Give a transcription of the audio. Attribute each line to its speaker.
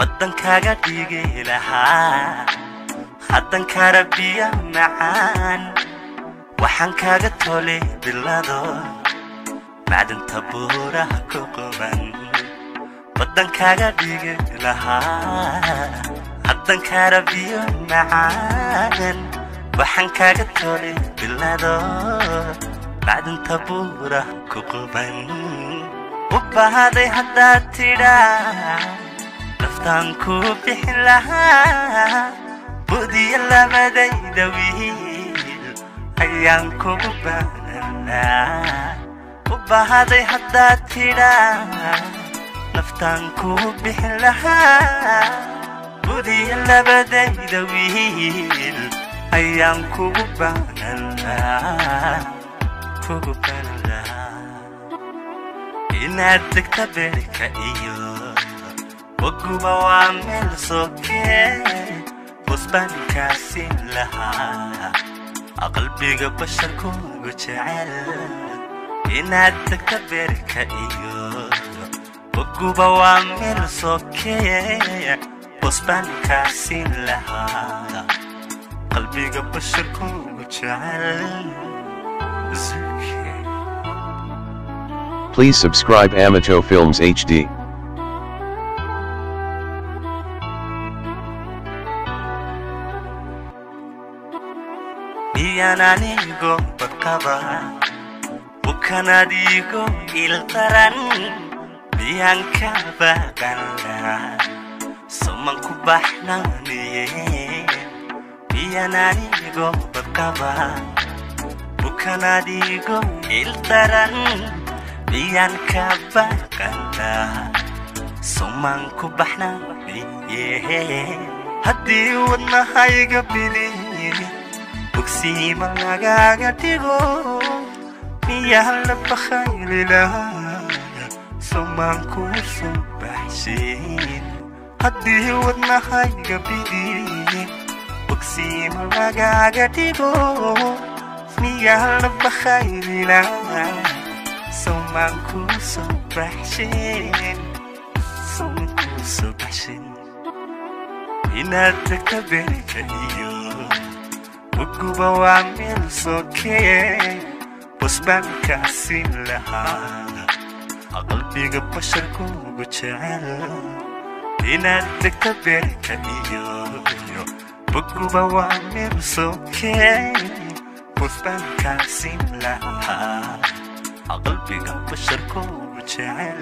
Speaker 1: waddankaaga dhigi lahaa haddan karabiya macaan waxaan kaaga tolay bilado macdanta buuraha ku quban waddankaaga dhigi lahaa haddan karabiya macaan waxaan kaaga tolay bilado macdanta buuraha ku quban u bahaday haddaad tidhaa naftaan ku bixin lahaa budiya labadayda wiil ayaan kugu baananaa u bahaday haddaad tidhaa naftaan ku bixin lahaa budiya labadayda wiil ayaan kugu baananaa kugu baananaa inaad degta beerka iyo waguba waa meel sokee busbaankaasi lahaa qalbiga basharkuugu jecel inaad degta beerka iyo waguba waa meel sokee busbaankaasi lahaa qalbiga basharkuugu jecel.
Speaker 2: Please subscribe Amato Films HD.
Speaker 1: Iyananigo bakaba bukanadigo iltaran biyanka bagala soman kubahnaniye iyananigo bakaba bukanadigo iltaran biyanka bagala soman kubahnaniye haddii wadnahayga biliye بكسيما غاغاتيغو ميالا بخيللا سمانكو سبحشين هدي ودنا هايغا بيدي بكسيما غاغاتيغو ميالا بخيللا سمانكو سبحشين سمانكو سبحشين إناتك بركيو وقوبة وعمل سوكي busbaankaasi lahaa qalbiga basharku jecel inaad degta beerka iyo buguba waa meel sokee busbaankaasi lahaa qalbiga basharku jecel